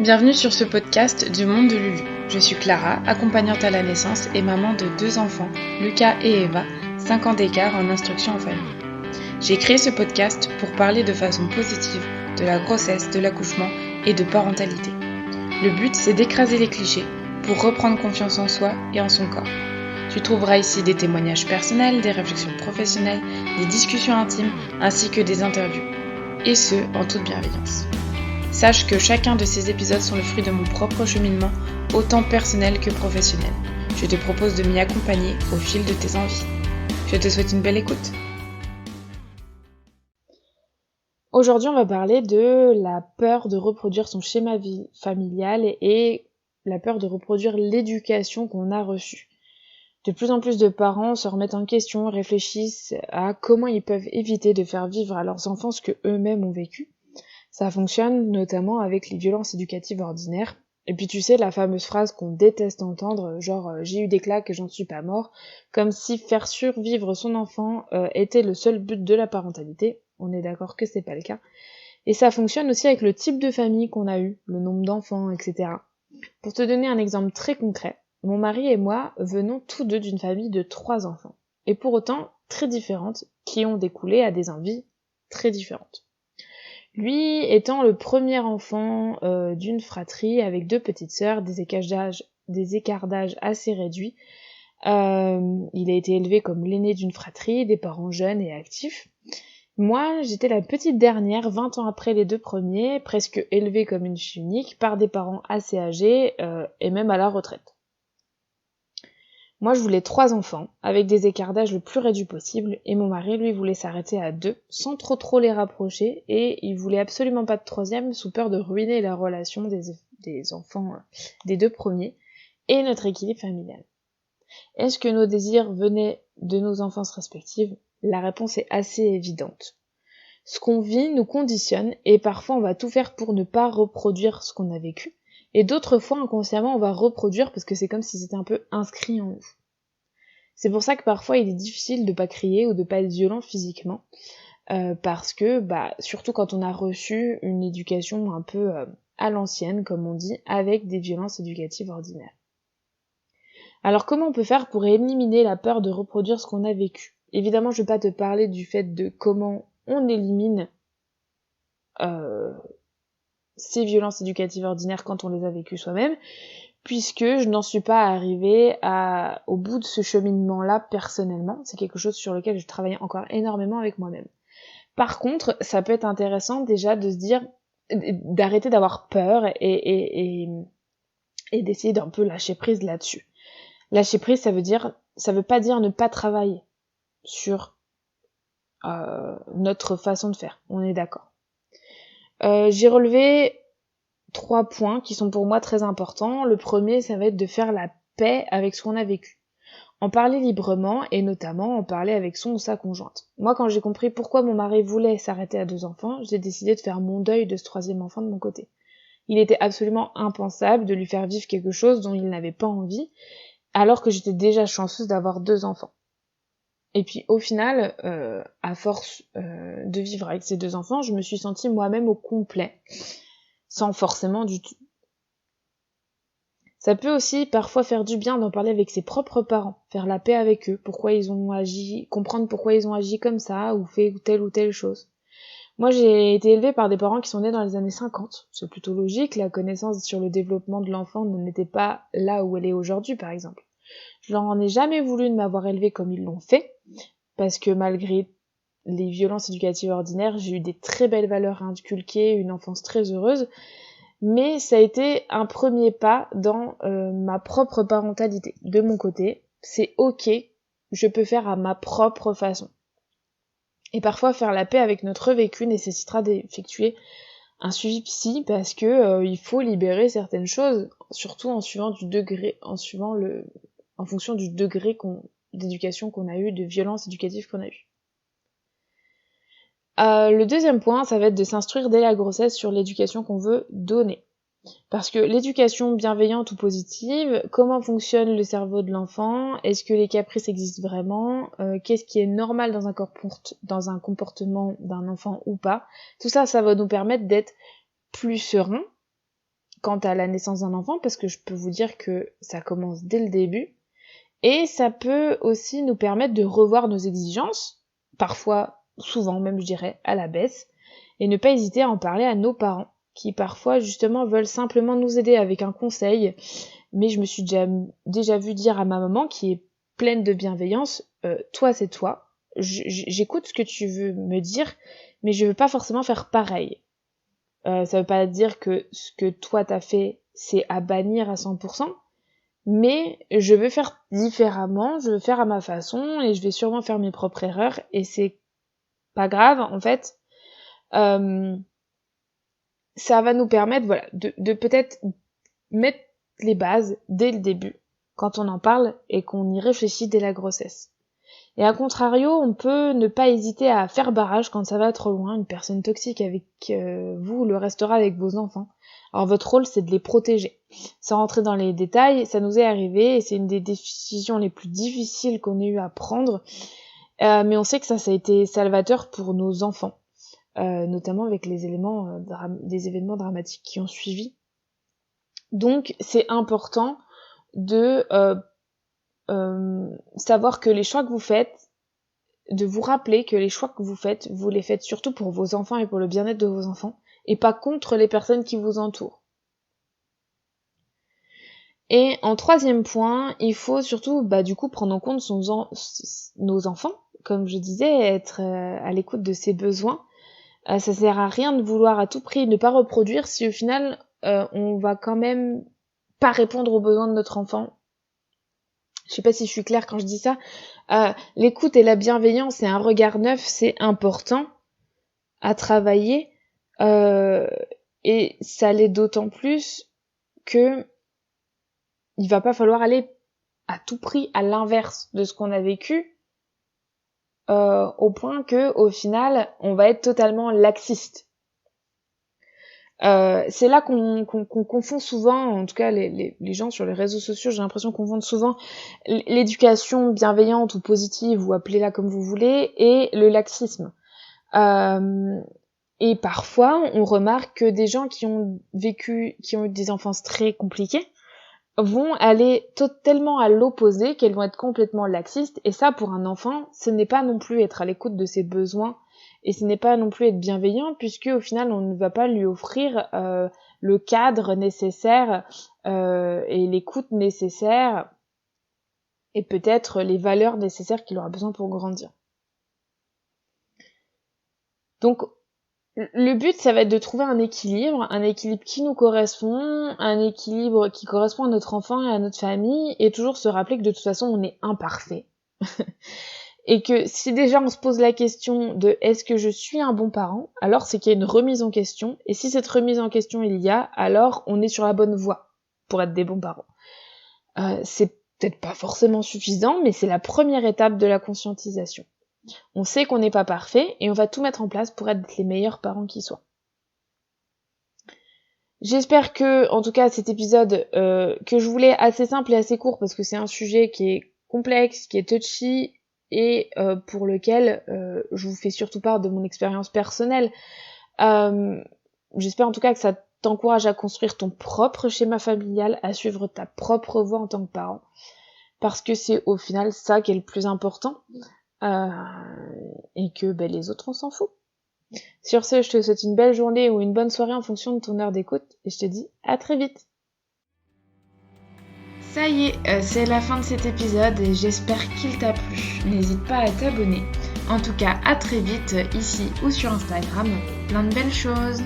Bienvenue sur ce podcast du monde de Lulu. Je suis Clara, accompagnante à la naissance et maman de 2 enfants, Lucas et Eva, 5 ans d'écart en instruction en famille. J'ai créé ce podcast pour parler de façon positive de la grossesse, de l'accouchement et de parentalité. Le but, c'est d'écraser les clichés pour reprendre confiance en soi et en son corps. Tu trouveras ici des témoignages personnels, des réflexions professionnelles, des discussions intimes ainsi que des interviews. Et ce, en toute bienveillance. Sache que chacun de ces épisodes sont le fruit de mon propre cheminement, autant personnel que professionnel. Je te propose de m'y accompagner au fil de tes envies. Je te souhaite une belle écoute. Aujourd'hui, on va parler de la peur de reproduire son schéma familial et la peur de reproduire l'éducation qu'on a reçue. De plus en plus de parents se remettent en question, réfléchissent à comment ils peuvent éviter de faire vivre à leurs enfants ce que eux-mêmes ont vécu. Ça fonctionne notamment avec les violences éducatives ordinaires. Et puis tu sais, la fameuse phrase qu'on déteste entendre, genre j'ai eu des claques et j'en suis pas mort, comme si faire survivre son enfant était le seul but de la parentalité. On est d'accord que c'est pas le cas. Et ça fonctionne aussi avec le type de famille qu'on a eu, le nombre d'enfants, etc. Pour te donner un exemple très concret, mon mari et moi venons tous deux d'une famille de 3 enfants, et pour autant très différentes, qui ont découlé à des envies très différentes. Lui étant le premier enfant d'une fratrie avec 2 petites sœurs, des écarts d'âge assez réduits. Il a été élevé comme l'aîné d'une fratrie, des parents jeunes et actifs. Moi, j'étais la petite dernière, 20 ans après les 2 premiers, presque élevée comme une fille unique, par des parents assez âgés et même à la retraite. Moi, je voulais 3 enfants, avec des écarts d'âge le plus réduits possible, et mon mari, lui, voulait s'arrêter à 2, sans trop les rapprocher, et il voulait absolument pas de 3e, sous peur de ruiner la relation des enfants des 2 premiers, et notre équilibre familial. Est-ce que nos désirs venaient de nos enfances respectives ? La réponse est assez évidente. Ce qu'on vit nous conditionne, et parfois on va tout faire pour ne pas reproduire ce qu'on a vécu, et d'autres fois, inconsciemment, on va reproduire parce que c'est comme si c'était un peu inscrit en nous. C'est pour ça que parfois il est difficile de pas crier ou de pas être violent physiquement, parce que, surtout quand on a reçu une éducation un peu à l'ancienne, comme on dit, avec des violences éducatives ordinaires. Alors comment on peut faire pour éliminer la peur de reproduire ce qu'on a vécu ? Évidemment, je vais pas te parler du fait de comment on élimine ces violences éducatives ordinaires quand on les a vécues soi-même, puisque je n'en suis pas arrivée au bout de ce cheminement-là personnellement. C'est quelque chose sur lequel je travaille encore énormément avec moi-même. Par contre, ça peut être intéressant déjà de se dire, d'arrêter d'avoir peur et d'essayer d'un peu lâcher prise là-dessus. Lâcher prise, ça veut pas dire ne pas travailler sur notre façon de faire. On est d'accord. J'ai relevé 3 points qui sont pour moi très importants. Le premier, ça va être de faire la paix avec ce qu'on a vécu. En parler librement et notamment en parler avec son ou sa conjointe. Moi, quand j'ai compris pourquoi mon mari voulait s'arrêter à 2 enfants, j'ai décidé de faire mon deuil de ce 3e enfant de mon côté. Il était absolument impensable de lui faire vivre quelque chose dont il n'avait pas envie, alors que j'étais déjà chanceuse d'avoir 2 enfants. Et puis au final, à force de vivre avec ces 2 enfants, je me suis sentie moi-même au complet, sans forcément du tout. Ça peut aussi parfois faire du bien d'en parler avec ses propres parents, faire la paix avec eux, pourquoi ils ont agi, comprendre pourquoi ils ont agi comme ça, ou fait telle ou telle chose. Moi, j'ai été élevée par des parents qui sont nés dans les années 50. C'est plutôt logique, la connaissance sur le développement de l'enfant n'était pas là où elle est aujourd'hui, par exemple. Je leur en ai jamais voulu de m'avoir élevée comme ils l'ont fait, parce que malgré les violences éducatives ordinaires, j'ai eu des très belles valeurs inculquées, une enfance très heureuse, mais ça a été un premier pas dans ma propre parentalité. De mon côté, c'est ok, je peux faire à ma propre façon. Et parfois, faire la paix avec notre vécu nécessitera d'effectuer un suivi psy parce que il faut libérer certaines choses, surtout en fonction du degré d'éducation qu'on a eu, de violence éducative qu'on a eu. Le deuxième point, ça va être de s'instruire dès la grossesse sur l'éducation qu'on veut donner. Parce que l'éducation bienveillante ou positive, comment fonctionne le cerveau de l'enfant ? Est-ce que les caprices existent vraiment ? Qu'est-ce qui est normal dans un comportement d'un enfant ou pas ? Tout ça, ça va nous permettre d'être plus sereins quant à la naissance d'un enfant, parce que je peux vous dire que ça commence dès le début, et ça peut aussi nous permettre de revoir nos exigences, parfois, souvent même je dirais, à la baisse, et ne pas hésiter à en parler à nos parents, qui parfois justement veulent simplement nous aider avec un conseil, mais je me suis déjà vu dire à ma maman, qui est pleine de bienveillance, toi c'est toi, j'écoute ce que tu veux me dire, mais je veux pas forcément faire pareil. Ça veut pas dire que ce que toi t'as fait, c'est à bannir à 100%, mais je veux faire différemment, je veux faire à ma façon, et je vais sûrement faire mes propres erreurs, et c'est pas grave, en fait. Ça va nous permettre, voilà, de peut-être mettre les bases dès le début, quand on en parle et qu'on y réfléchit dès la grossesse. Et à contrario, on peut ne pas hésiter à faire barrage quand ça va trop loin. Une personne toxique avec vous le restera avec vos enfants. Alors votre rôle, c'est de les protéger. Sans rentrer dans les détails, ça nous est arrivé et c'est une des décisions les plus difficiles qu'on ait eu à prendre. Mais on sait que ça a été salvateur pour nos enfants, notamment avec les des événements dramatiques qui ont suivi. Donc c'est important de savoir que les choix que vous faites, de vous rappeler que les choix que vous les faites surtout pour vos enfants et pour le bien-être de vos enfants, et pas contre les personnes qui vous entourent. Et en troisième point, il faut surtout du coup prendre en compte nos enfants, comme je disais, être à l'écoute de ses besoins. Ça sert à rien de vouloir à tout prix ne pas reproduire si au final on va quand même pas répondre aux besoins de notre enfant. Je sais pas si je suis claire quand je dis ça. L'écoute et la bienveillance et un regard neuf, c'est important à travailler. Et ça l'est d'autant plus que il va pas falloir aller à tout prix à l'inverse de ce qu'on a vécu, au point que au final, on va être totalement laxiste. C'est là qu'on confond souvent, en tout cas les gens sur les réseaux sociaux, j'ai l'impression qu'on confond souvent l'éducation bienveillante ou positive, ou appelez-la comme vous voulez, et le laxisme. Et parfois, on remarque que des gens qui ont eu des enfances très compliquées, vont aller tellement à l'opposé qu'elles vont être complètement laxistes, et ça, pour un enfant, ce n'est pas non plus être à l'écoute de ses besoins, et ce n'est pas non plus être bienveillant, puisque au final on ne va pas lui offrir le cadre nécessaire et l'écoute nécessaire, et peut-être les valeurs nécessaires qu'il aura besoin pour grandir. Donc le but, ça va être de trouver un équilibre qui nous correspond, un équilibre qui correspond à notre enfant et à notre famille, et toujours se rappeler que de toute façon on est imparfait. Et que si déjà on se pose la question de est-ce que je suis un bon parent, alors c'est qu'il y a une remise en question, et si cette remise en question il y a, alors on est sur la bonne voie pour être des bons parents. C'est peut-être pas forcément suffisant, mais c'est la première étape de la conscientisation. On sait qu'on n'est pas parfait, et on va tout mettre en place pour être les meilleurs parents qui soient. J'espère que, en tout cas, cet épisode, que je voulais assez simple et assez court, parce que c'est un sujet qui est complexe, qui est touchy, et pour lequel je vous fais surtout part de mon expérience personnelle. J'espère en tout cas que ça t'encourage à construire ton propre schéma familial, à suivre ta propre voie en tant que parent, parce que c'est au final ça qui est le plus important, et que les autres on s'en fout. Sur ce, je te souhaite une belle journée ou une bonne soirée en fonction de ton heure d'écoute, et je te dis à très vite. Ça y est, c'est la fin de cet épisode et j'espère qu'il t'a plu. N'hésite pas à t'abonner. En tout cas, à très vite, ici ou sur Instagram. Plein de belles choses.